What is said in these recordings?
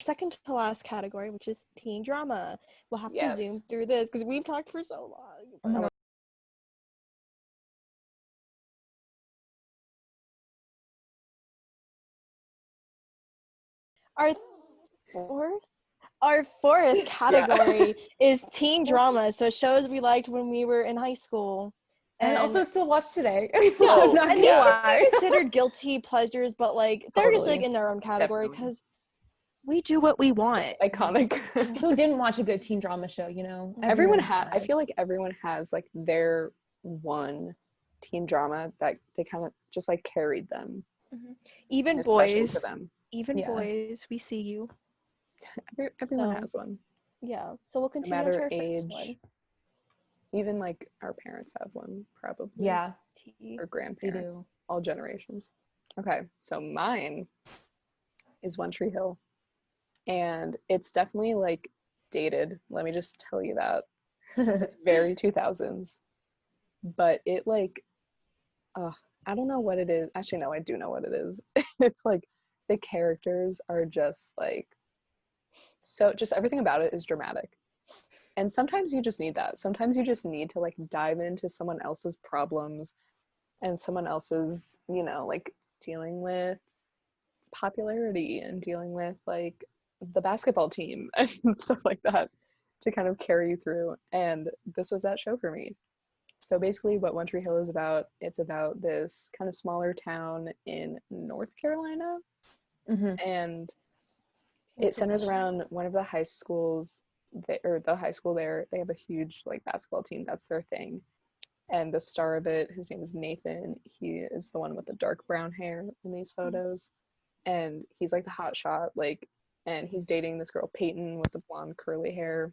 second to last category, which is teen drama. We'll have to zoom Yes. through this because we've talked for so long. Oh, Our fourth category is teen drama. So shows we liked when we were in high school. And also still watch today. No, I'm not and gonna these lie. can be considered guilty pleasures, but like they're just like Totally. in their own category Definitely. because we do what we want. Just iconic. Who didn't watch a good teen drama show, you know? Everyone has. I feel like everyone has like their one teen drama that they kind of just like carried them. Even And especially boys, for them. boys, we see you. Everyone So, has one. Yeah, so we'll No continue matter to our age. first one. Even like our parents have one, probably. Yeah, Or they grandparents. do. All generations. Okay, so mine is One Tree Hill. And it's definitely like dated. Let me just tell you that. It's very 2000s. But it like, I don't know what it is. Actually, no, I do know what it is. It's like the characters are just like, so just everything about it is dramatic. And sometimes you just need that. Sometimes you just need to like dive into someone else's problems and someone else's, you know, like dealing with popularity and dealing with like the basketball team and stuff like that to kind of carry you through. And this was that show for me. So basically what One Tree Hill is about, it's about this kind of smaller town in North Carolina. And it centers around one of the high schools, the high school there. They have a huge like basketball team. That's their thing. And the star of it, his name is Nathan. He is the one with the dark brown hair in these photos. And he's like the hot shot, like, and he's dating this girl Peyton with the blonde curly hair.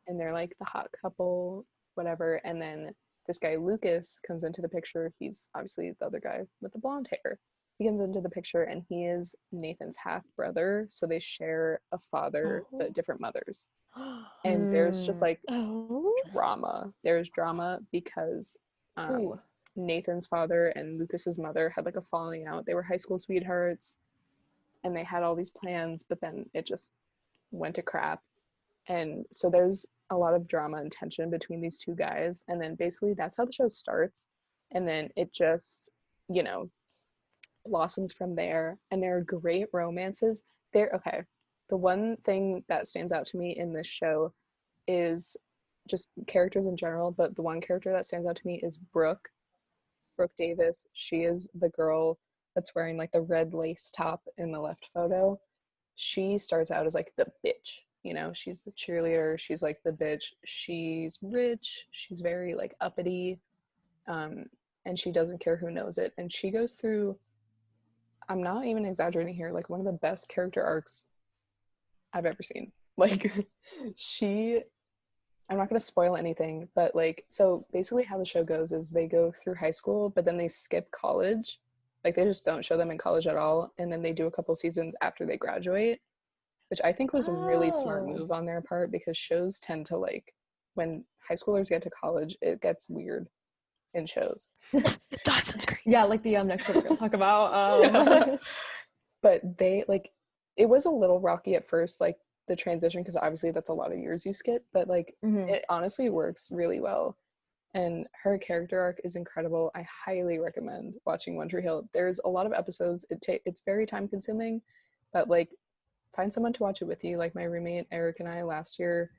And they're like the hot couple, whatever. And then this guy Lucas comes into the picture. He's obviously the other guy with the blonde hair. He comes into the picture and he is Nathan's half brother, so they share a father but different mothers. And there's just like drama. There's drama because Nathan's father and Lucas's mother had like a falling out. They were high school sweethearts and they had all these plans, but then it just went to crap. And so there's a lot of drama and tension between these two guys, and then basically that's how the show starts, and then it just, you know, blossoms from there. And there are great romances there. Okay, the one thing that stands out to me in this show is just characters in general, but the one character that stands out to me is Brooke Davis. She is the girl that's wearing like the red lace top in the left photo. She starts out as like the bitch, you know, she's the cheerleader, she's like the bitch, she's rich, she's very like uppity, and she doesn't care who knows it. And she goes through, I'm not even exaggerating here, like one of the best character arcs I've ever seen. Like I'm not going to spoil anything, but like, so basically how the show goes is they go through high school, but then they skip college. Like they just don't show them in college at all. And then they do a couple seasons after they graduate, which I think was a really smart move on their part, because shows tend to like, when high schoolers get to college, it gets weird in shows. Dawson's great. Yeah, like the next show we're gonna talk about. But they like, it was a little rocky at first, like the transition, because obviously that's a lot of years you skip, but like it honestly works really well. And her character arc is incredible. I highly recommend watching One Tree Hill. There's a lot of episodes. It's very time consuming, but like find someone to watch it with you. Like my roommate Eric and I last year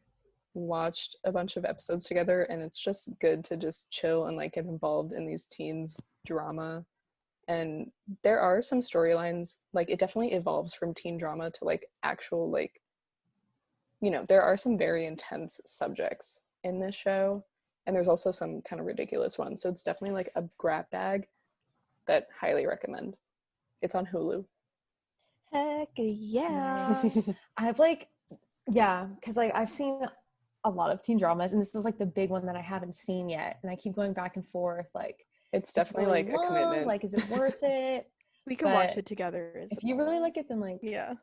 watched a bunch of episodes together, and it's just good to just chill and like get involved in these teens drama. And there are some storylines, like it definitely evolves from teen drama to like actual, like, you know, there are some very intense subjects in this show, and there's also some kind of ridiculous ones. So it's definitely like a grab bag that highly recommend. It's on Hulu. Heck yeah. I've like, yeah, because like I've seen a lot of teen dramas, and this is like the big one that I haven't seen yet, and I keep going back and forth. Like it's definitely really like long, a commitment. like, is it worth it? We can watch it together. If you really like it, then like, yeah,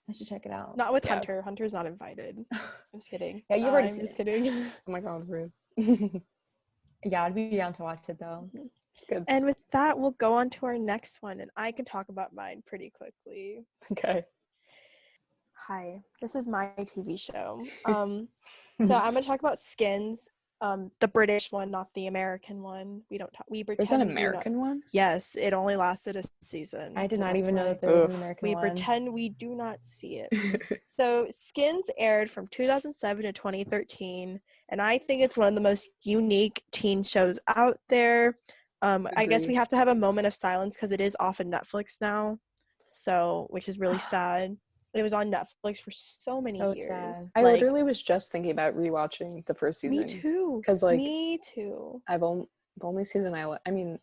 I should check it out. not with Hunter. Hunter's not invited. Just kidding. Yeah, you've already I'm seen just it. kidding. Oh my god, rude. Yeah, I'd be down to watch it though. It's good. And with that, we'll go on to our next one, and I can talk about mine pretty quickly. Okay. Hi, this is my TV show. So I'm gonna talk about Skins, the British one, not the American one. We don't talk. We There's pretend an we do not. American one? Yes, it only lasted a season. I did so not that's even know why that there was an Oof. American we one. pretend we do not see it. So Skins aired from 2007 to 2013, and I think it's one of the most unique teen shows out there. I guess we Agreed. have to have a moment of silence because it is off of Netflix now, so which is really sad. It was on Netflix for so many So years. sad. I Like, literally was just thinking about rewatching the first season. me too. 'Cause, like, me too. the only season I mean,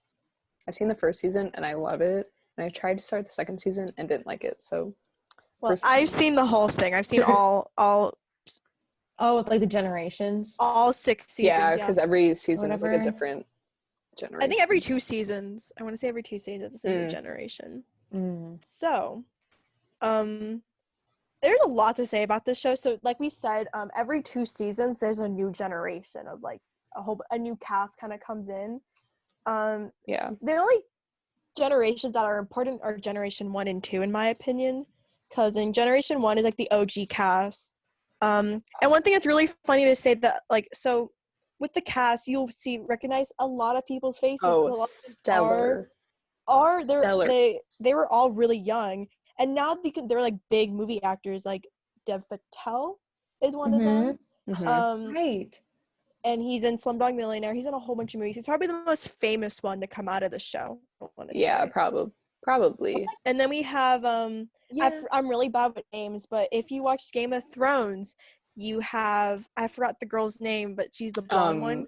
I've seen the first season and I love it. And I tried to start the second season and didn't like it. So, Well, first I've season. seen the whole thing. I've seen all Oh, with like the generations. 6 seasons. Yeah, because every season is like a Whatever. different generation. I think every 2 seasons. I want to say every 2 seasons it's a new generation. So, there's a lot to say about this show. So, like we said, every 2 seasons there's a new generation of like a new cast kind of comes in. Yeah. The only generations that are important are generation 1 and 2 in my opinion, because in generation 1 is like the OG cast. And one thing that's really funny to say that like so with the cast you'll recognize a lot of people's faces. Oh, A lot of them stellar. Stellar. They were all really young, and now they're like big movie actors. Like Dev Patel is one of them. Right. And he's in Slumdog Millionaire. He's in a whole bunch of movies. He's probably the most famous one to come out of the show. I want to Yeah, say. probably. And then we have Yeah. I'm really bad with names, but if you watch Game of Thrones, you have I forgot the girl's name, but she's the blonde one.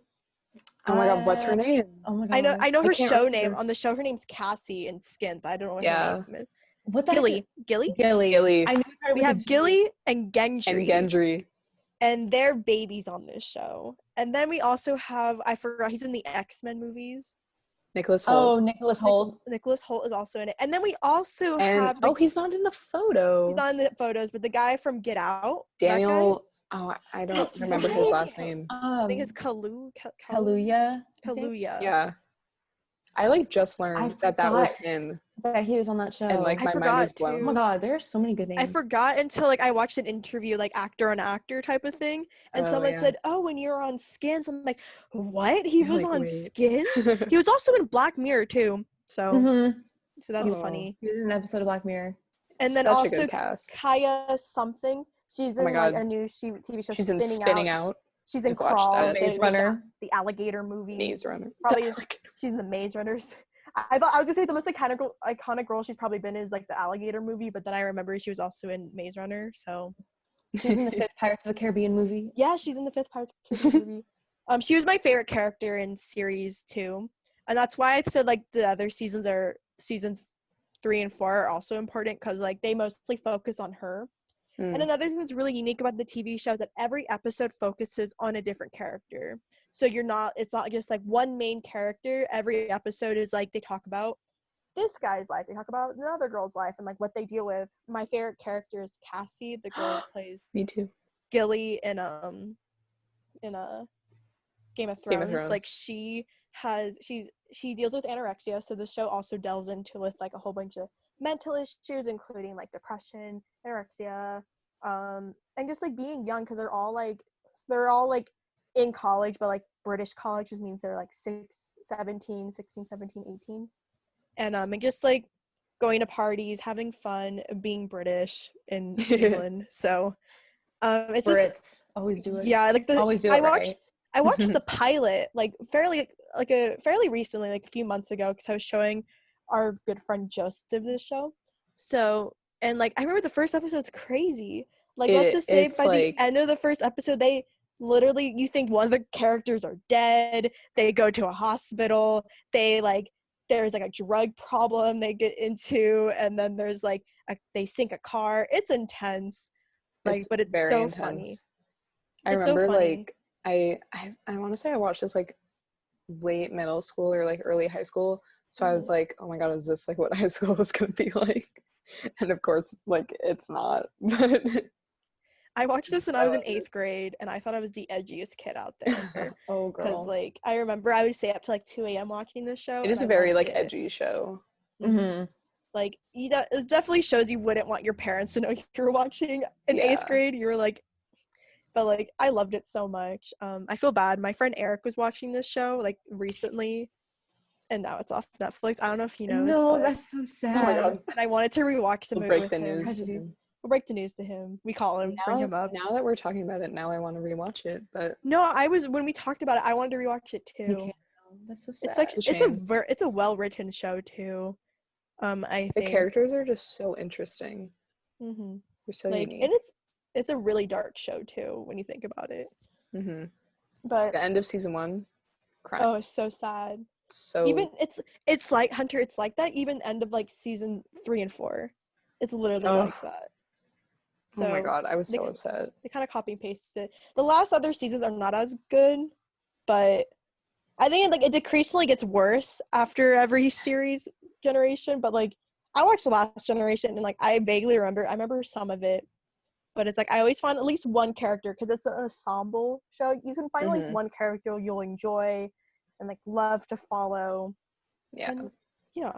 Oh my god, what's her name? Oh my god. I know her can't show remember. name. On the show her name's Cassie in Skins, but I don't know what Yeah. her name is. What the Gilly. Gilly. I knew it We have Gilly and Gendry. And Gendry. And they're babies on this show. And then we also have I forgot he's in the X-Men movies. Nicholas Hoult. Oh, Nicholas Hoult. Nicholas Hoult is also in it. And then we also have he's not in the photo. he's not in the photos, but the guy from Get Out. Daniel. Oh, I don't That's remember his right. last name. I think it's Kaluuya. Kaluuya. Kaluuya. I like just learned that was forgot him. that he was on that show. And like I my mind forgot was blown. Oh my god, there are so many good names. I forgot until like I watched an interview, like actor on actor type of thing, and someone said, "Oh, when you're on Skins," I'm like, "What? He was like, on wait. Skins? He was also in Black Mirror too." So, so that's funny. He was in an episode of Black Mirror. And then Such a also good cast. Kaya something. She's in my like God. a new TV show. She's in Spinning Out. She's in I've watched Crawl, that. Maze Runner. the alligator movie. Maze Runner. Probably she's in the Maze Runners. I was gonna say the most iconic role she's probably been is like the alligator movie, but then I remember she was also in Maze Runner. So She's in the 5th Pirates of the Caribbean movie. yeah, she's in the 5th Pirates of the Caribbean movie. She was my favorite character in series 2, and that's why I said like the other seasons 3 and 4 are also important because like they mostly focus on her. And another thing that's really unique about the TV show is that every episode focuses on a different character. So it's not just like one main character. Every episode is like they talk about this guy's life. They talk about another girl's life and like what they deal with. My favorite character is Cassie, the girl who plays Me too. Gilly in Game of Thrones. Like she deals with anorexia, so the show also delves into with like a whole bunch of mental issues, including like depression, anorexia, and just like being young because they're all like in college, but like British college, which means they're like 16, 17, 18, and just like going to parties, having fun, being British in England. So it's Brits just always do it. Yeah, like always do it. I watched the pilot like fairly recently, like a few months ago, because I was showing our good friend Joseph this show. So, and like I remember the first episode's crazy. Like let's just say by the end of the first episode, they literally, you think one of the characters are dead. They go to a hospital. There's like a drug problem they get into, and then there's like they sink a car. It's intense. But it's very so intense. funny. I remember like I want to say I watched this like late middle school or like early high school. So I was like, oh my god, is this like what high school is gonna be like? And of course, like it's not. But I watched this when I was in 8th grade, and I thought I was the edgiest kid out there. Oh, girl. Because like I remember I would stay up to like 2 a.m. watching this show. it is a very like edgy show. Mm-hmm. Like, it definitely shows you wouldn't want your parents to know you're watching in 8th grade. You were like, but like, I loved it so much. I feel bad. My friend Eric was watching this show like recently, and now it's off Netflix. I don't know if he knows. No, but, that's so sad. Oh my god. and I wanted to rewatch some We'll of it break with the him. news to him. We'll break the news to him. We call him, bring him up. Now that we're talking about it, now I want to rewatch it. But No, when we talked about it, I wanted to rewatch it too. You can't. That's so sad. It's like It's a it's a well written show too. I the think characters are just so interesting. Mm-hmm. They're so like, unique. and it's a really dark show too when you think about it. Mm-hmm. But The end of season 1, crying. oh, it's so sad. So Even it's like Hunter. It's like that. Even end of like season 3 and 4, it's literally like that. So oh my god, I was so upset. They kind of copy and pasted it. The last other seasons are not as good, but I think it decreasingly gets worse after every series generation. But like, I watched the last generation and like I vaguely remember some of it, but it's like I always find at least one character, because it's an ensemble show. You can find at least one character you'll enjoy and like love to follow. Yeah. And, yeah.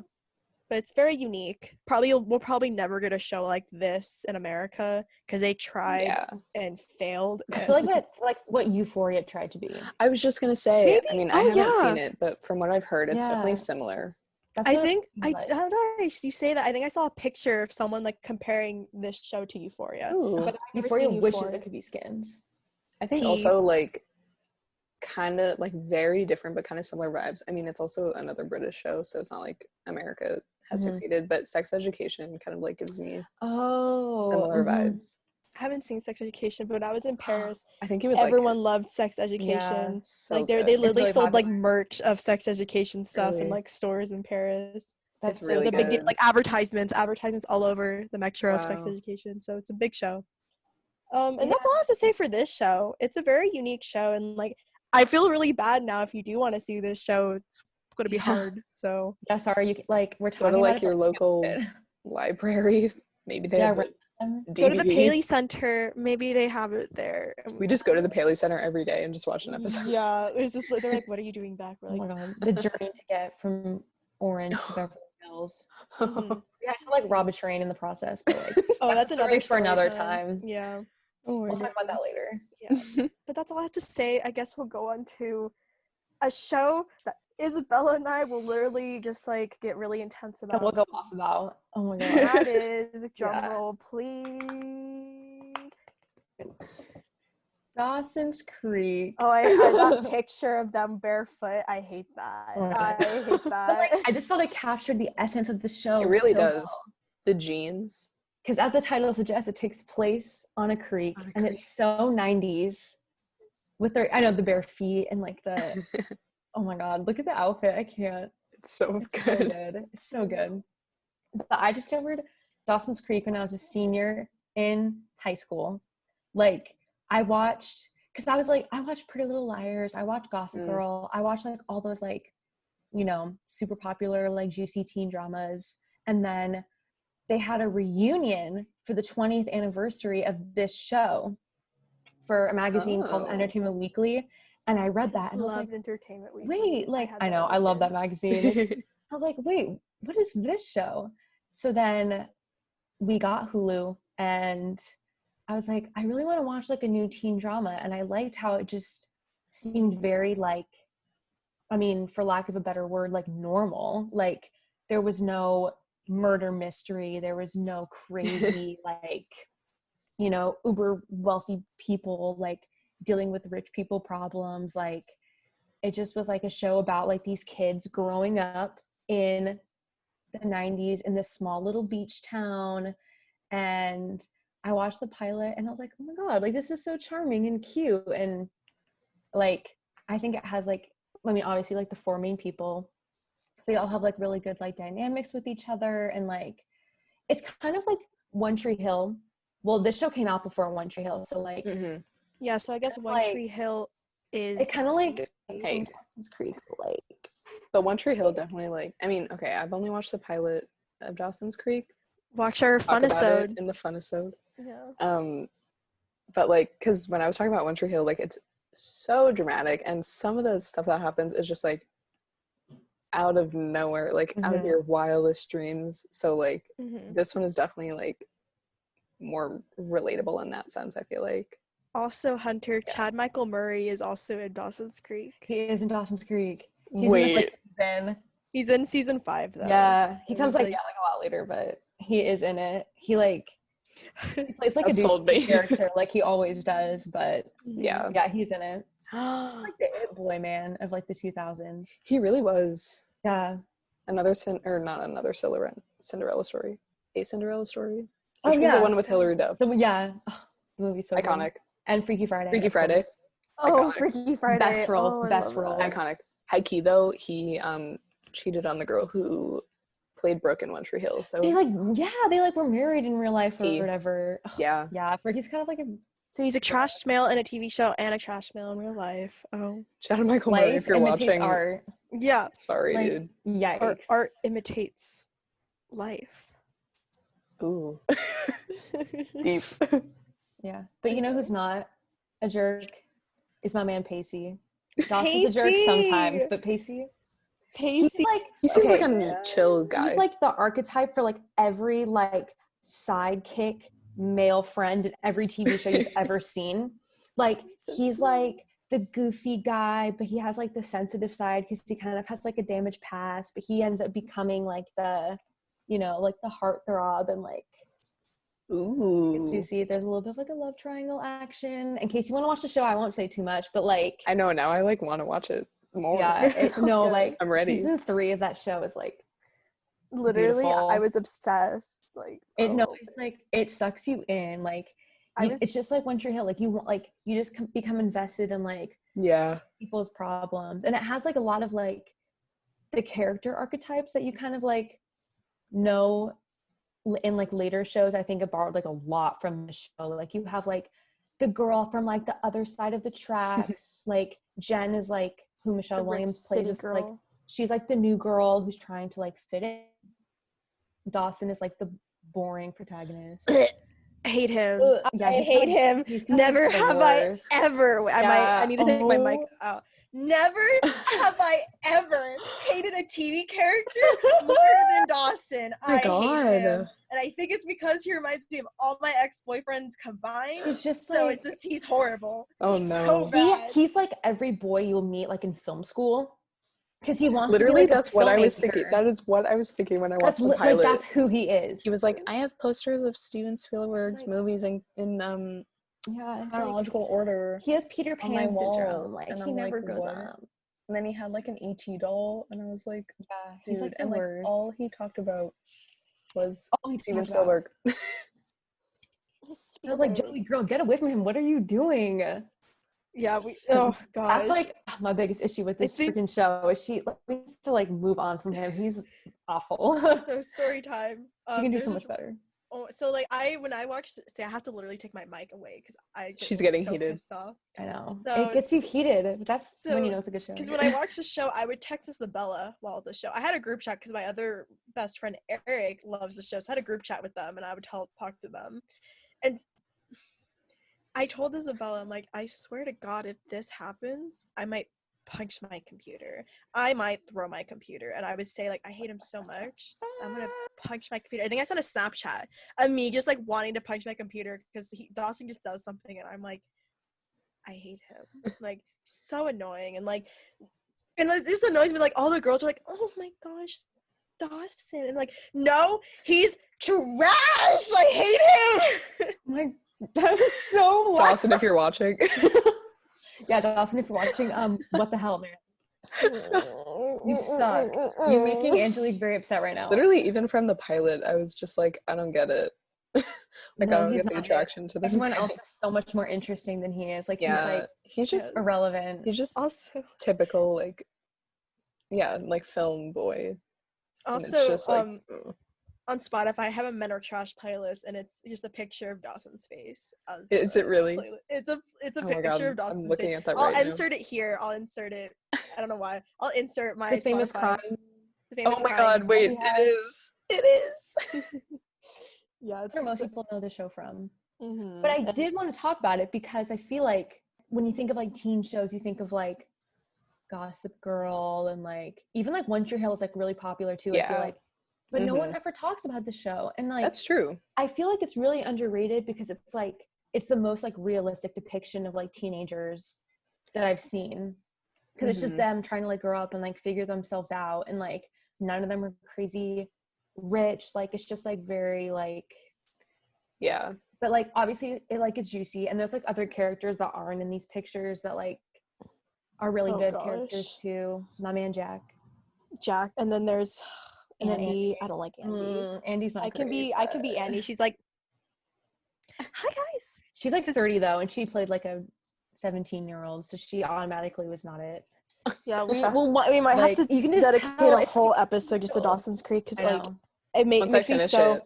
But it's very unique. We'll probably never get a show like this in America, because they tried and failed. I feel like that's like what Euphoria tried to be. I was just gonna say, Maybe? I mean, I haven't seen it, but from what I've heard, it's definitely Yeah. similar. That's I what think it seems like. now that you say that, I think I saw a picture of someone like comparing this show to Euphoria. Ooh. But I've never Euphoria seen wishes Euphoria. it could be Skins. I think also like kind of like very different but kind of similar vibes. I mean, it's also another British show, so it's not like America has succeeded, but Sex Education kind of like gives me similar vibes. I haven't seen Sex Education, but when I was in Paris, I think you would everyone loved Sex Education. Yeah, so like good. they literally really sold like popular. merch of Sex Education stuff in Really? like stores in Paris. That's It's really the big good. like advertisements all over the metro of Sex Wow. Education. So it's a big show. And that's all I have to say for this show. It's a very unique show, and like I feel really bad now if you do want to see this show. It's going to be hard. So Yeah, sorry. You like we're Go talking to about like it, your but local library. Maybe they have rent the them. go to the DVDs. Paley Center. Maybe they have it there. We just go to the Paley Center every day and just watch an episode. Yeah, it's just like they're like, "What are you doing back?" We're Oh like, my god, the journey to get from Orange to Beverly Hills. mhm. We had to like rob a train in the process, but like "Oh, that's a story another for story another time. Yeah, Oh my We'll talk about that later. yeah. But that's all I have to say. I guess we'll go on to a show that Isabella and I will literally just like get really intense That about. we'll go off about. Oh my god. That is drum Yeah. roll, please. Dawson's Creek. Oh, that picture of them barefoot. I hate that. Oh my I God. hate But that. like, I just felt it captured the essence of the show. It really does. The jeans. Because as the title suggests, it takes place on a creek, and it's so 90s. With I know the bare feet and like the. Oh my god! Look at the outfit. I can't. It's so So good. good. It's so good. But I discovered Dawson's Creek when I was a senior in high school. Like I watched, because I was like, I watched Pretty Little Liars. I watched Gossip Girl. I watched like all those like, you know, super popular like juicy teen dramas. And then they had a reunion for the 20th anniversary of this show for a magazine called Entertainment Weekly. And I read that and I was like, Entertainment Weekly. wait, like, I know, I love that magazine. I was like, wait, what is this show? So then we got Hulu and I was like, I really want to watch like a new teen drama. And I liked how it just seemed very like, I mean, for lack of a better word, like normal. Like there was no murder mystery. There was no crazy, like, you know, uber wealthy people like dealing with rich people problems. Like it just was like a show about like these kids growing up in the 90s in this small little beach town. And I watched the pilot and I was like, oh my god, like this is so charming and cute. And like I think it has like, I mean obviously like the four main people, they all have like really good like dynamics with each other. And like it's kind of like One Tree Hill. Well, this show came out before One Tree Hill, so like yeah, so I guess One Tree Hill is it kind of like Dawson's Creek, like, but One Tree Hill definitely like. I mean, okay, I've only watched the pilot of Dawson's Creek. Watch our Talk about funnisode it in the funnisode. Yeah. But like, because when I was talking about One Tree Hill, like it's so dramatic, and some of the stuff that happens is just like out of nowhere, like out of your wildest dreams. So like this one is definitely like more relatable in that sense, I feel like. Also, Hunter, Chad Michael Murray is also in Dawson's Creek. He is in Dawson's Creek. He's in the season. He's in season 5 though. Yeah, he comes like a lot later, but he is in it. He plays like a dude character, like he always does. But yeah, he's in it. Like the it boy man of like the 2000s. He really was. Yeah. Not another Cinderella story. A Cinderella story. Oh yeah, the one with Hilary Duff. The movie's so iconic. Good. And Freaky Friday. Freaky Friday. Oh, Freaky Friday. Best role. Iconic. High key though, he cheated on the girl who played Brooke in One Tree Hill. So they were married in real life or whatever. Yeah. Yeah, he's kind of like a. So he's a trash male in a TV show and a trash male in real life. Oh. Chad Michael Murray, if you're watching. Art. Yeah. Sorry, dude. Yeah. Art imitates life. Ooh. Deep. Yeah. But you know who's not a jerk? Is my man Pacey. Dawson's a jerk sometimes, but Pacey. He seems like a chill guy. He's like the archetype for like every like sidekick male friend in every TV show you've ever seen. Like he's like the goofy guy, but he has like the sensitive side because he kind of has like a damaged past, but he ends up becoming like the, you know, like the heartthrob and like, ooh, it's juicy. There's a little bit of like a love triangle action. In case you want to watch the show, I won't say too much, but like I know now I like want to watch it more. Yeah, like I'm ready. Season 3 of that show is like literally beautiful. I was obsessed. Like it's like it sucks you in. Like it's just like One Tree Hill. Like you want, like you just become invested in like people's problems, and it has like a lot of like the character archetypes that you kind of like know in like later shows. I think it borrowed like a lot from the show. Like you have like the girl from like the other side of the tracks. Like Jen is like who Michelle Williams plays is like she's like the new girl who's trying to like fit in. Dawson is like the boring protagonist. I hate him. Yeah, I hate him. Never have I ever. I need to take my mic out. Never have I ever hated a TV character more than Dawson. I hate him. And I think it's because he reminds me of all my ex-boyfriends combined. It's just so like, it's just he's horrible. Oh he's no. So bad. He's like every boy you'll meet like in film school. Because he wants literally to be, like, that's what I was thinking. That is what I was thinking when I watched the pilot. Like, that's who he is. He was like, I have posters of Steven Spielberg's movies in chronological order. He has Peter Pan syndrome. Like he never grows up. And then he had like an E.T. doll, and I was like, yeah, he's like the and worst. Like all he talked about was Steven Spielberg. I was like, Joey, girl, get away from him. What are you doing? Yeah, oh god. That's like my biggest issue with this freaking show is she needs to like move on from him. He's awful. So story time. She can do so much better. Oh, so like when I watch, I have to literally take my mic away because she's getting so heated. Pissed off. I know. So, it gets you heated. That's when you know it's a good show. Because when I watched the show, I would text Isabella while the show. I had a group chat because my other best friend Eric loves the show, so I had a group chat with them, and I would talk to them. And I told Isabella, I'm like, I swear to God, if this happens, I might punch my computer. I might throw my computer. And I would say, like, I hate him so much. I'm going to punch my computer. I think I sent a Snapchat of me just, like, wanting to punch my computer because Dawson just does something. And I'm like, I hate him. Like, so annoying. And, like, and it just annoys me. Like, all the girls are like, oh, my gosh, Dawson. And, like, no, he's trash. I hate him. My that is so loud. Dawson, if you're watching. Yeah, Dawson, if you're watching, what the hell, man? You suck. You're making Angelique very upset right now. Literally, even from the pilot, I was just like, I don't get it. Like, I don't get the attraction to this. Everyone else is so much more interesting than he is. Like, he's just irrelevant. He's just also typical, like, like film boy. Also, just, like, on Spotify, I have a Men Are Trash playlist, and it's just a picture of Dawson's face. Is it really? It's a picture of Dawson's face. I'm looking at that right now. I'll insert it here. I'll insert it. I don't know why. I'll insert my the famous Spotify. crime. Oh my god! Wait, it is. It is. Yeah, that's where most people know the show from. Mm-hmm. But I did want to talk about it because I feel like when you think of like teen shows, you think of like Gossip Girl, and like even like One Tree Hill is like really popular too. I feel Yeah. like, but no one ever talks about the show, and like That's true. I feel like it's really underrated because it's like it's the most like realistic depiction of like teenagers that I've seen, because it's just them trying to like grow up and like figure themselves out, and like none of them are crazy rich. Like it's just like very like, yeah, but like obviously it like it's juicy, and there's like other characters that aren't in these pictures that like are really good characters too. My man Jack, and then there's and Andy. I don't like Andy. Andy's not I can great, be Andy. She's like, hi guys. she's like 30 though, and she played like a 17-year-old, so she automatically was not it. Yeah, we might like, have to you can just dedicate a whole episode just to Dawson's Creek, because like it makes me so.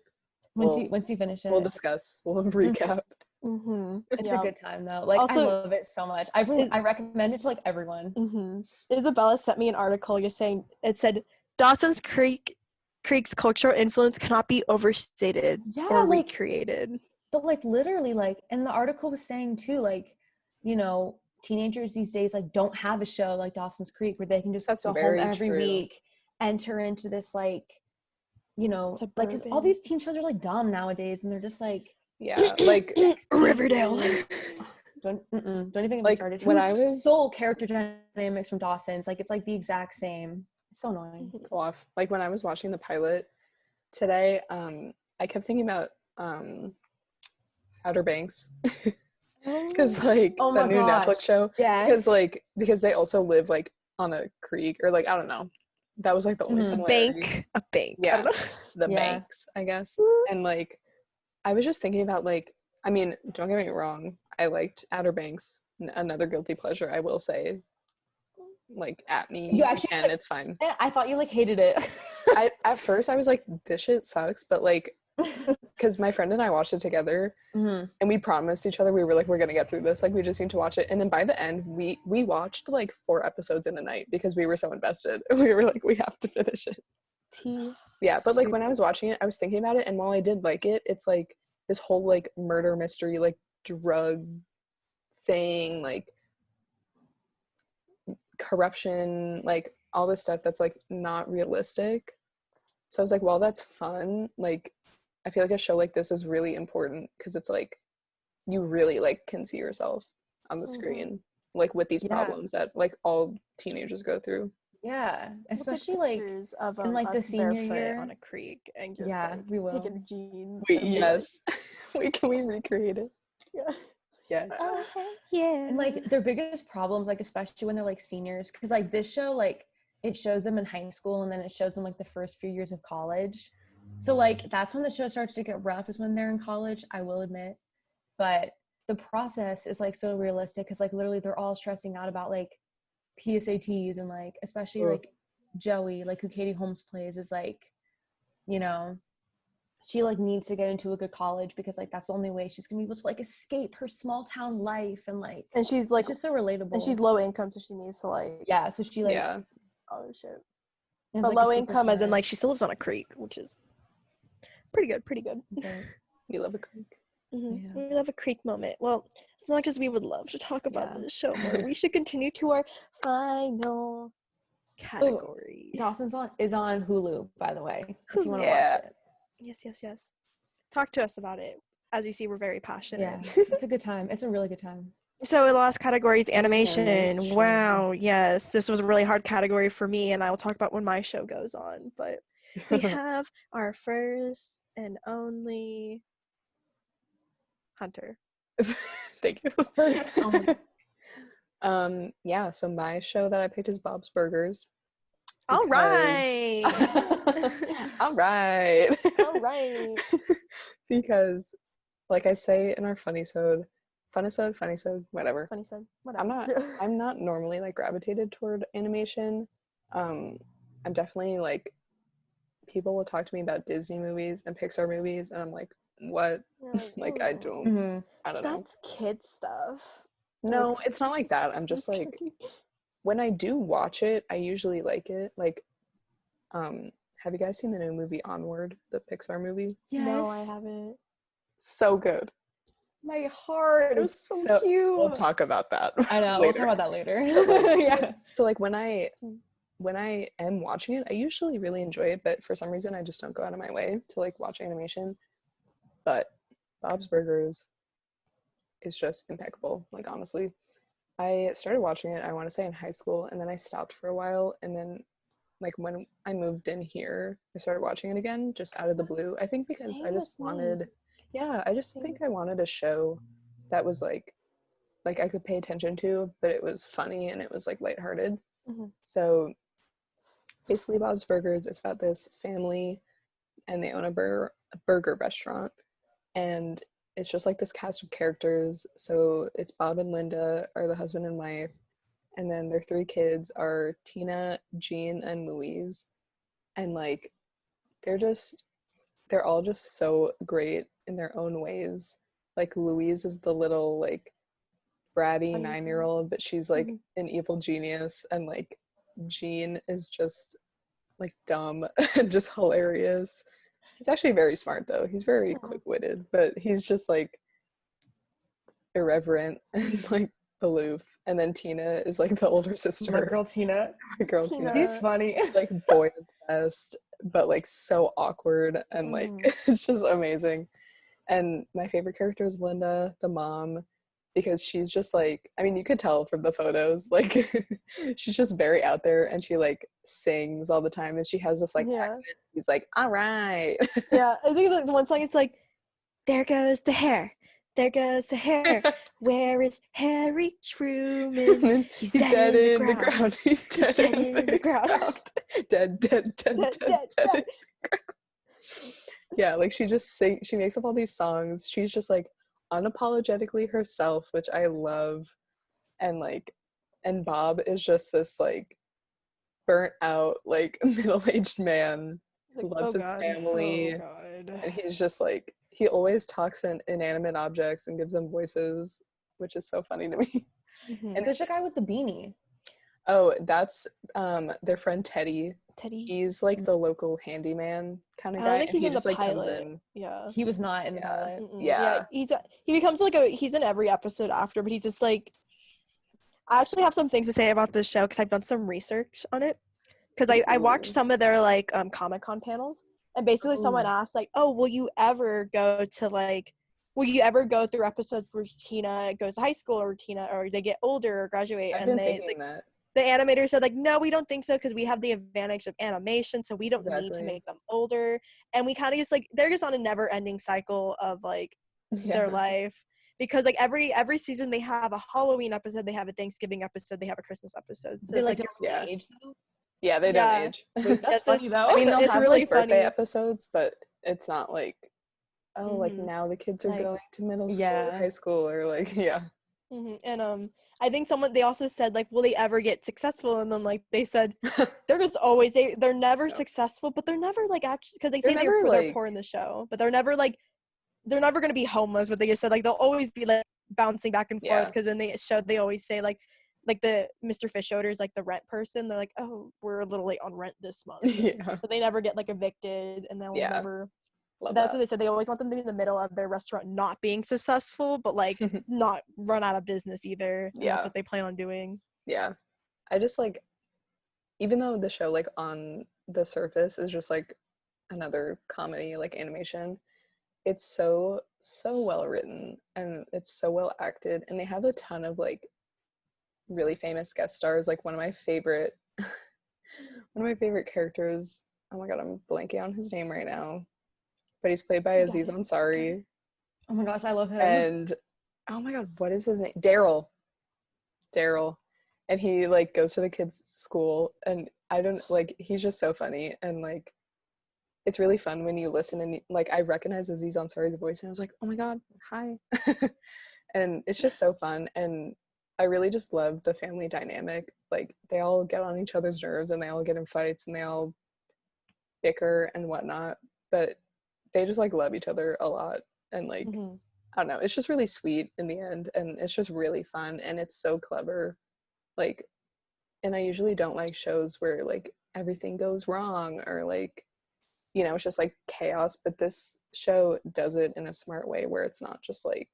Once you finish it, we'll discuss. We'll recap. It's a good time though. Like also, I love it so much. I recommend it to like everyone. Isabella sent me an article just saying, it said Dawson's Creek's cultural influence cannot be overstated or recreated. But like literally, like, and the article was saying too, like, you know, teenagers these days like don't have a show like Dawson's Creek where they can just go home every week, enter into this like, you know, suburban. Like, because all these teen shows are like dumb nowadays, and they're just like, yeah, like Riverdale. Don't even get like, me started. When I was stole character dynamics from Dawson's, like it's like the exact same. It's so annoying. Go off. Like when I was watching the pilot today, I kept thinking about Outer Banks. Because like the new Netflix show, because they also live like on a creek, or like I don't know, that was like the only similarity. A bank, yeah, I don't know. The banks, I guess. And like I was just thinking about like, I mean, don't get me wrong, I liked Outer Banks, another guilty pleasure, I will say. Like at me, you actually, and it's fine. I thought you like hated it. At first I was like, this shit sucks, but like, because my friend and I watched it together, and we promised each other we were like, we're gonna get through this, like we just need to watch it. And then by the end we watched like 4 episodes in a night because we were so invested. We were like, we have to finish it. Yeah, but like when I was watching it, I was thinking about it, and while I did like it, it's like this whole like murder mystery, like drug thing, like corruption, like all this stuff that's like not realistic. So I was like, well, that's fun. Like I feel like a show like this is really important because it's like you really like can see yourself on the screen, like with these problems that like all teenagers go through. Yeah, especially like of, in like the senior year on a creek and just like, we will. taking jeans. Wait, yes. Wait, can we recreate it? Yeah. Yes. Yeah. And like their biggest problems, like especially when they're like seniors, because like this show, like it shows them in high school, and then it shows them like the first few years of college. So like that's when the show starts to get rough, is when they're in college, I will admit. But the process is like so realistic, because like literally they're all stressing out about like PSATs, and like especially like Joey, like who Katie Holmes plays, is like, you know, she like needs to get into a good college because like that's the only way she's gonna be able to like escape her small town life, and like, and she's like, it's just so relatable, and she's low income, so she needs to like, so she like, oh shit, like but low income as in like she still lives on a creek, which is pretty good. We love a creek. We love a creek moment. Well, as much as we would love to talk about this show more, we should continue to our final category. Dawson's is on Hulu, by the way, if you want to watch it. Yes. Talk to us about it. As you see, we're very passionate. Yeah, it's a good time. It's a really good time. So the last category is animation. Wow, yes. This was a really hard category for me, and I will talk about when my show goes on. But we have our first and only Hunter. Thank you. First. So my show that I picked is Bob's Burgers. All right. All right. Because like I say in our funnisode, whatever. I'm not normally like gravitated toward animation. I'm definitely like, people will talk to me about Disney movies and Pixar movies, and I'm like, what? Like I don't I don't know. That's kid stuff. No, it's not like that. I'm just like, when I do watch it, I usually like it. Like, have you guys seen the new movie Onward, the Pixar movie? Yes. No, I haven't. So good. My heart. It was so cute. We'll talk about that. I know. Later. We'll talk about that later. Yeah. So like when I am watching it, I usually really enjoy it, but for some reason I just don't go out of my way to like watch animation. But Bob's Burgers is just impeccable. Like honestly, I started watching it, I want to say in high school, and then I stopped for a while, and then like when I moved in here, I started watching it again just out of the blue. I think because I just wanted, I just think I wanted a show that was like I could pay attention to, but it was funny and it was like lighthearted. So basically Bob's Burgers is about this family and they own a burger restaurant, and it's just like this cast of characters. So it's Bob and Linda are the husband and wife, and then their 3 kids are Tina, Jean, and Louise, and like they're all just so great in their own ways. Like Louise is the little like bratty 9-year-old, but she's like an evil genius, and like Jean is just like dumb and just hilarious. He's actually very smart though. He's very quick-witted, but he's just like irreverent and like aloof. And then Tina is like the older sister. My girl Tina. He's funny. He's like boy at best, but like so awkward and like it's just amazing. And my favorite character is Linda, the mom, because she's just like, I mean, you could tell from the photos, like she's just very out there, and she like sings all the time, and she has this like accent. He's like, all right. Yeah, I think like the one song is like, there goes the hair, there goes the hair, where is Harry Truman? He's dead in the ground. He's dead in the ground. Dead. Yeah, like she makes up all these songs. She's just like unapologetically herself, which I love. And Bob is just this like burnt out like middle-aged man who loves his family. And he's just like, he always talks in inanimate objects and gives them voices, which is so funny to me. And there's the guy with the beanie. Oh, that's their friend Teddy. He's like the local handyman kind of guy. I don't think he's in just, the like, pilot. comes in. Yeah, he was not in the pilot. Yeah, he becomes like he's in every episode after, but he's just like. I actually have some things to say about this show because I've done some research on it. Because I watched some of their like Comic-Con panels, and basically someone asked like, "Oh, will you ever go through episodes where Tina goes to high school or they get older or graduate?" I've been thinking that. The animator said like, no, we don't think so because we have the advantage of animation, so we don't need to make them older. And we kind of just like, they're just on a never ending cycle of like their life, because like every season they have a Halloween episode, they have a Thanksgiving episode, they have a Christmas episode. So they like don't age though? Yeah, they don't age. That's funny though. I mean, they'll have really like birthday funny episodes, but it's not like, oh, like now the kids are going to middle school or high school or like, And I think they also said like, will they ever get successful? And then like they said they're just always they're never successful, but they're never like actually, because they say they're poor in the show, but they're never going to be homeless. But they just said like they'll always be like bouncing back and forth, because then they always say like the Mr. Fishoder is like the rent person. They're like, oh, we're a little late on rent this month, but they never get like evicted, and they'll never. That's what they said. They always want them to be in the middle of their restaurant not being successful, but like not run out of business either. And that's what they plan on doing. Yeah. I just like, even though the show like on the surface is just like another comedy, like animation, it's so well written and it's so well acted, and they have a ton of like really famous guest stars. Like one of my favorite characters, oh my god, I'm blanking on his name right now, but he's played by Aziz Ansari. Oh my gosh, I love him. And oh my god, what is his name? Daryl. And he like goes to the kids' school, and he's just so funny, and like it's really fun when you listen and like I recognize Aziz Ansari's voice, and I was like, oh my god, hi. And it's just so fun, and I really just love the family dynamic. Like they all get on each other's nerves, and they all get in fights, and they all bicker and whatnot, but they just like love each other a lot, and like I don't know, it's just really sweet in the end, and it's just really fun, and it's so clever. Like, and I usually don't like shows where like everything goes wrong or like, it's just like chaos, but this show does it in a smart way where it's not just like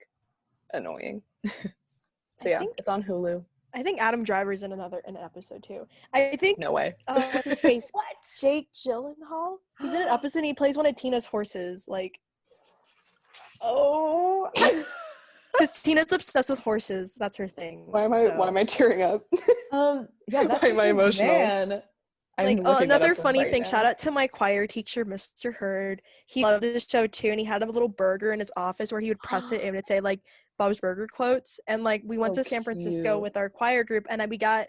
annoying. I Yeah, think it's on Hulu. I think Adam Driver's in an episode too. I think No way. what's his face? What? Jake Gyllenhaal. He's in an episode and he plays one of Tina's horses. Like, oh, because Tina's obsessed with horses. That's her thing. Why am I tearing up? Yeah, that's Why am I because, emotional? man. Like, another funny thing, shout out to my choir teacher, Mr. Hurd. He loved this show too, and he had a little burger in his office where he would press it and it'd say like Bob's Burger quotes. And like we went to San Francisco cute. with our choir group, and I got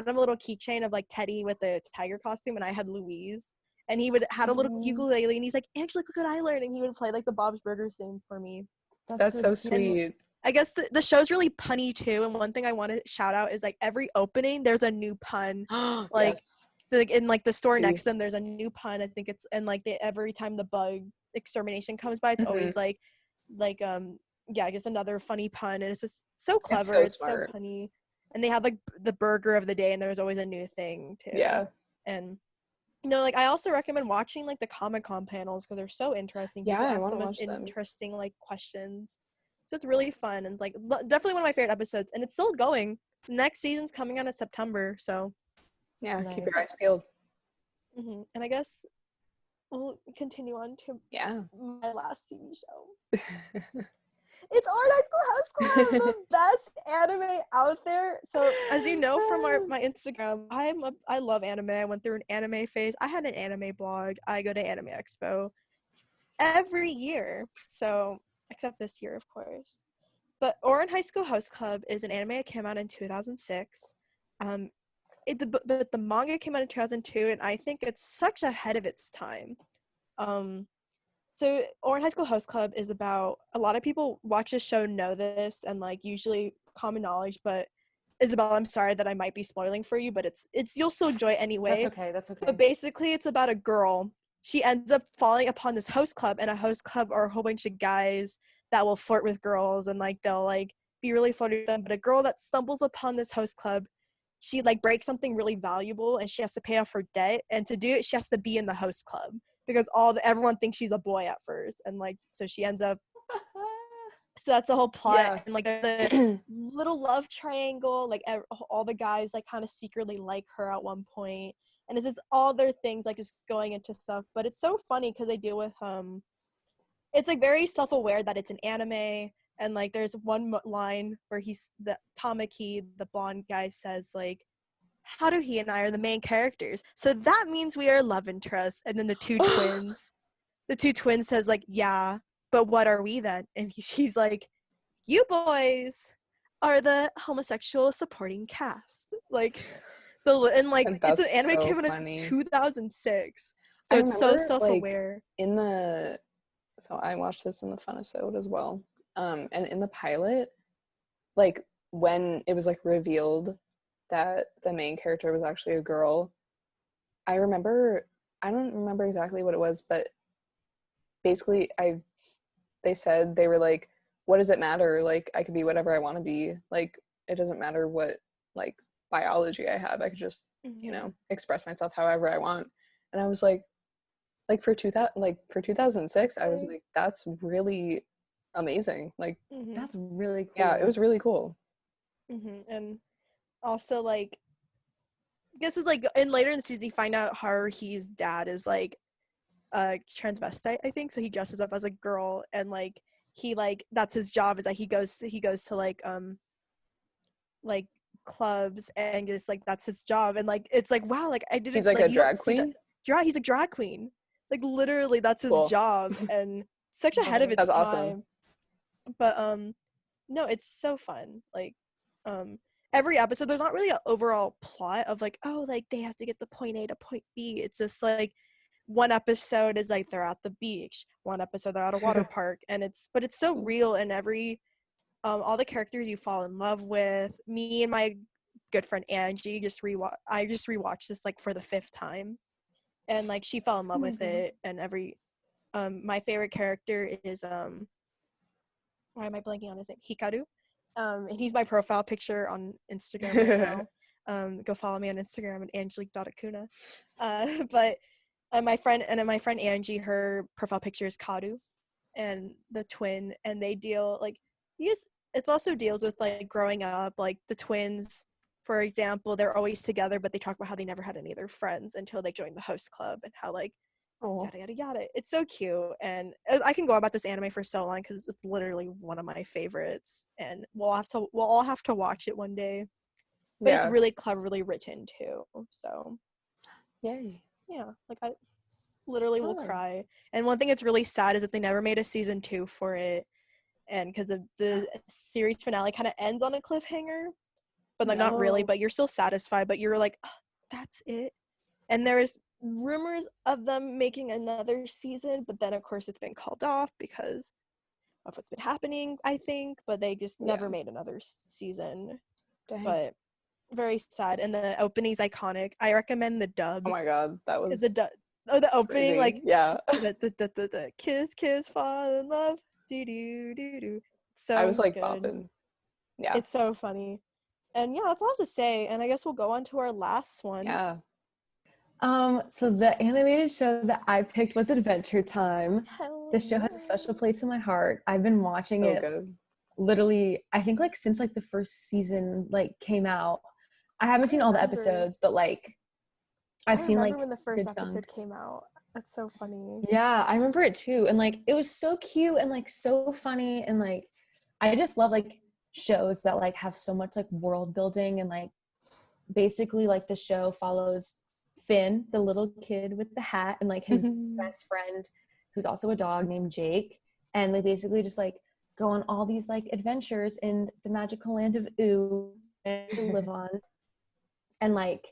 him a little keychain of like Teddy with the tiger costume, and I had Louise. And he had a little ukulele, and he's like, Angelique, look what I learned. And he would play like the Bob's Burger theme for me. That's so sweet. And I guess the show's really punny too. And one thing I want to shout out is like every opening, there's a new pun. Like, yes. in like the store next to them, there's a new pun. I think it's, and like every time the bug extermination comes by, it's always like yeah, I guess another funny pun, and it's just so clever. It's so funny. And they have like the burger of the day, and there's always a new thing too. Yeah. And like I also recommend watching like the Comic-Con panels because they're so interesting. Yeah, I want to watch them. Interesting like questions. So it's really fun and like definitely one of my favorite episodes, and it's still going. The next season's coming out in September, so yeah, Nice. keep your eyes peeled. And I guess we'll continue on to my last TV show. It's Orange High School House Club, the best anime out there. So as you know from my Instagram, I love anime. I went through an anime phase. I had an anime blog. I go to Anime Expo every year. So except this year, of course. But Orange High School House Club is an anime that came out in 2006. But the manga came out in 2002, and I think it's such ahead of its time. So Orange High School Host Club is about, a lot of people watch this show know this, and like usually common knowledge, but Isabel, I'm sorry that I might be spoiling for you, but it's you'll still enjoy it anyway. That's okay. But basically it's about a girl. She ends up falling upon this host club, and a host club are a whole bunch of guys that will flirt with girls, and like they'll like be really flirty with them. But a girl that stumbles upon this host club, she like breaks something really valuable, and she has to pay off her debt, and to do it she has to be in the host club because everyone thinks she's a boy at first, and like so she ends up so that's the whole plot. And like there's a little love triangle, like all the guys like kind of secretly like her at one point, and it's just all their things like just going into stuff. But it's so funny because they deal with it's like very self-aware that it's an anime. And like there's one line where Tamaki, the blonde guy, says like, Haru and I are the main characters, so that means we are love interests. And then the two twins says like, yeah, but what are we then? And she's like, you boys are the homosexual supporting cast. Like it's an anime came out in 2006, so it's so self-aware. Like, so I watched this in the funnisode as well. And in the pilot, like when it was like revealed that the main character was actually a girl, I don't remember exactly what it was, but basically they said, they were like, what does it matter? Like I could be whatever I want to be. Like it doesn't matter what like biology I have. I could just, express myself however I want. And I was like for 2006, I was like, that's really amazing. Like that's really cool. Yeah, it was really cool. And also like I guess it's like later in the season you find out Haruhi's dad is like a transvestite, I think, so he dresses up as a girl, and like he like that's his job, is that he goes to like clubs, and just like that's his job. And like it's like, wow, like I didn't, he's like a drag queen. He's a drag queen, like literally that's his job. And such ahead of its that's time. Awesome. But no, it's so fun. Like every episode there's not really an overall plot of like, oh, like they have to get to point A to point B. It's just like one episode is like they're at the beach, one episode they're at a water park, and it's so real. And every all the characters you fall in love with. Me and my good friend Angie I just rewatched this like for the 5th time, and like she fell in love with it. And every my favorite character is why am I blanking on his name? Hikaru. And he's my profile picture on Instagram right now. Go follow me on Instagram at angelique.acuna. But my friend Angie, her profile picture is Karu, and the twin, and they deal like it's also deals with like growing up, like the twins, for example, they're always together, but they talk about how they never had any other friends until they joined the host club and how like Oh, yada yada yada. It's so cute, and I can go about this anime for so long because it's literally one of my favorites, and we'll all have to watch it one day. But it's yeah. really cleverly written too. So Yay. yeah, like I literally will Fun. cry. And one thing that's really sad is that they never made a season 2 for it, and because the series finale kind of ends on a cliffhanger, but like not really. No. But you're still satisfied. But you're like, "Ugh, that's it." And there's rumors of them making another season, but then of course it's been called off because of what's been happening, I think. But they just never Yeah. made another season. Dang. But very sad. And the opening's iconic. I recommend the dub. Oh my god, that Because was the opening, crazy. like, yeah. the kiss, kiss, fall in love, do do do do. So I was like good. bopping. Yeah. It's so funny. And yeah, that's all I have to say. And I guess we'll go on to our last one. Yeah. So the animated show that I picked was Adventure Time. Hell The show has a special place in my heart. I've been watching So it good. literally, I think like since like the first season like came out. I haven't seen all the remember. episodes, but like I've seen like when the first good episode chunk. came out. That's so funny. Yeah, I remember it too. And like it was so cute and like so funny, and like I just love like shows that like have so much like world building, and like basically like the show follows Finn, the little kid with the hat, and like his best friend who's also a dog named Jake, and they basically just like go on all these like adventures in the magical land of Ooh and to live on. And like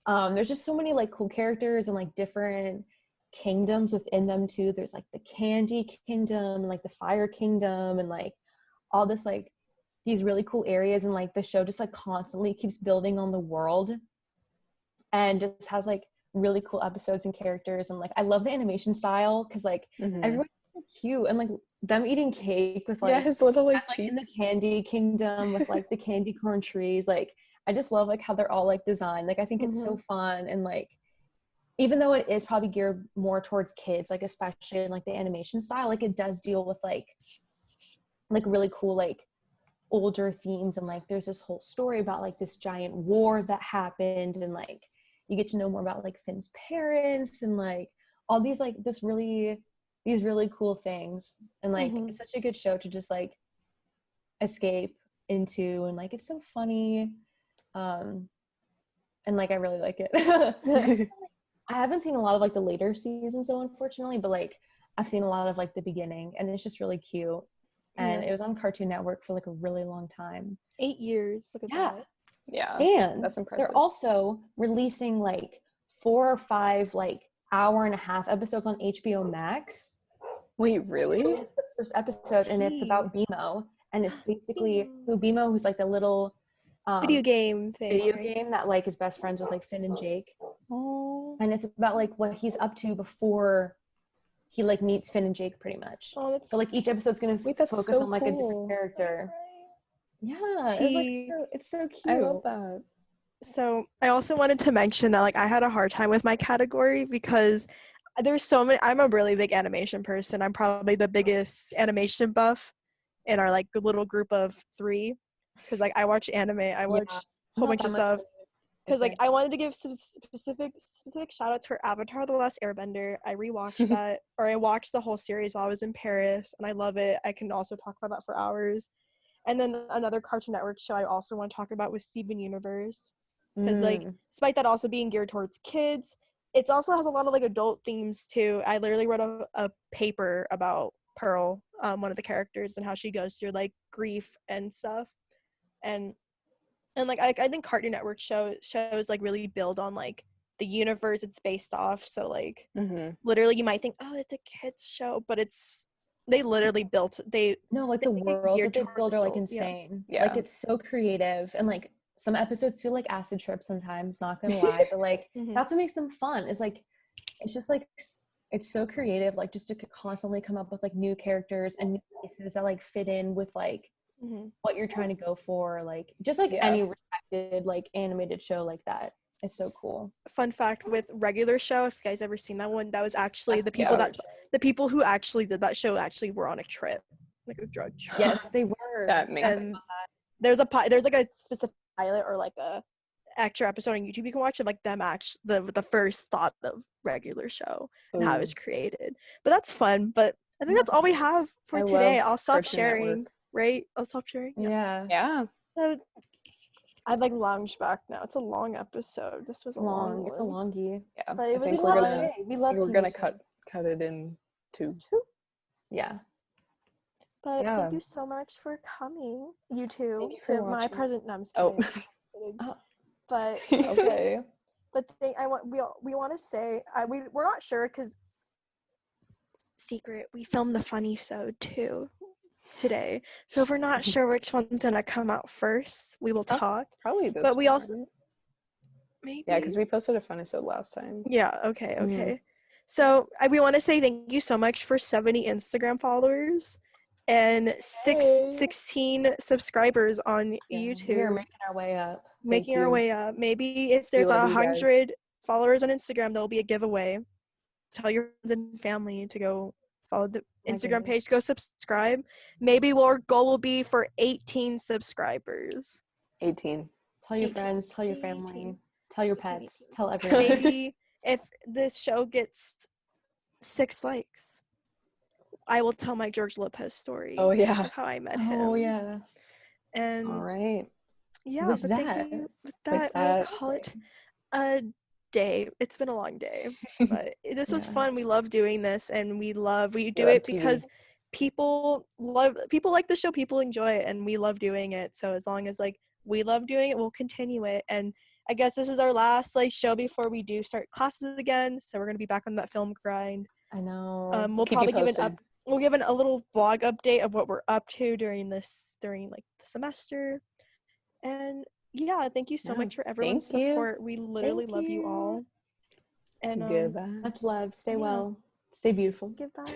there's just so many like cool characters and like different kingdoms within them too. There's like the Candy Kingdom and like the Fire Kingdom and like all this like these really cool areas, and like the show just like constantly keeps building on the world and just has like really cool episodes and characters. And like I love the animation style because like everyone's so cute, and like them eating cake with like his little like like cheeks in the Candy Kingdom with like the candy corn trees. Like I just love like how they're all like designed. Like I think it's so fun, and like even though it is probably geared more towards kids, like especially in like the animation style, like it does deal with like really cool like older themes, and like there's this whole story about like this giant war that happened, and like you get to know more about like Finn's parents and like all these like these really cool things. And like it's such a good show to just like escape into, and like it's so funny, and like I really like it. I haven't seen a lot of like the later seasons though, unfortunately, but like I've seen a lot of like the beginning, and it's just really cute. And it was on Cartoon Network for like a really long time. 8 years. Look at that. Yeah. And that's impressive. they're also releasing like 4 or 5 like hour-and-a-half episodes on HBO Max. Wait, really? It's the first episode, and it's about BMO, and it's basically BMO, who's like the little video game thing. Game that like is best friends with like Finn and Jake. Oh. And it's about like what he's up to before he like meets Finn and Jake, pretty much. So like each episode's gonna focus so on like a different cool. character. Yeah, it's so cute. I love that. So I also wanted to mention that like I had a hard time with my category because there's so many. I'm a really big animation person. I'm probably the biggest animation buff in our like little group of 3, because like I watch anime, I watch a whole bunch of stuff. Because like I wanted to give some specific shout outs for Avatar: The Last Airbender. I rewatched that, or I watched the whole series while I was in Paris, and I love it. I can also talk about that for hours. And then another Cartoon Network show I also want to talk about was Steven Universe, because like despite that also being geared towards kids, it also has a lot of like adult themes too. I literally wrote a paper about Pearl, one of the characters, and how she goes through like grief and stuff, and like I think Cartoon Network shows like really build on like the universe it's based off. So like literally you might think, oh, it's a kids show, but they literally built the worlds that they build are like insane. Yeah. Like it's so creative, and like some episodes feel like acid trips sometimes, not gonna lie, but like that's what makes them fun. Is like it's just like it's so creative, like just to constantly come up with like new characters and new faces that like fit in with like what you're trying to go for, like just like any respected like animated show like that is so cool. Fun fact with regular show, if you guys ever seen that one, that was actually the people who actually did that show actually were on a trip, like a drug trip. Yes, they were. sure. That makes And sense. there's like a specific pilot or like a extra episode on YouTube you can watch of like them the first thought of regular show and how it was Ooh. created. But that's fun. But I think that's all we have for I today. love I'll stop Cartoon sharing. Network. Right? I'll stop sharing. Yeah. Yeah. So, I'd like lounge back now. It's a long episode. This was a long one. It's a longie. Yeah. But it was think We we're love gonna Stay. We love we're TV gonna shows. cut it in two. Yeah. But Yeah. thank you so much for coming, you two, Thank you for to my watching. present. No, I'm just Oh. kidding. I'm just kidding. Oh. But Okay. but we want to say we're not sure because secret we filmed the funnisode too today, so if we're not sure which one's gonna come out first, we will talk. Probably this But we one, also right? maybe Yeah, because we posted a funnisode last time. yeah okay. Mhm. So we want to say thank you so much for 70 Instagram followers and 16 subscribers on Yeah. YouTube. We are making our way up. Making Thank our you. way up. Maybe if there's love you guys. 100 followers on Instagram, there'll be a giveaway. Tell your friends and family to go follow the My Instagram goodness. page. Go subscribe. Maybe our goal will be for 18 subscribers. 18. Tell your 18. friends. Tell your family. 18. Tell your pets. Tell everyone. Maybe if this show gets 6 likes, I will tell my George Lopez story Oh yeah. of how I met him. Oh yeah. And All right. yeah, With but that- thank you. With that, we'll that- call it a day. It's been a long day, but this was Yeah. fun. We love doing this, and we do love it TV. because people like the show. People enjoy it, and we love doing it. So as long as like we love doing it, we'll continue it. And I guess this is our last like show before we do start classes again. So we're gonna be back on that film grind. I know. We'll keep you probably posted. we'll give a little vlog update of what we're up to during like the semester. And yeah, thank you so Yeah, much for everyone's thank you. support. We literally Thank love you you. all. And Goodbye. Much love. Stay Yeah. well. Stay beautiful. goodbye.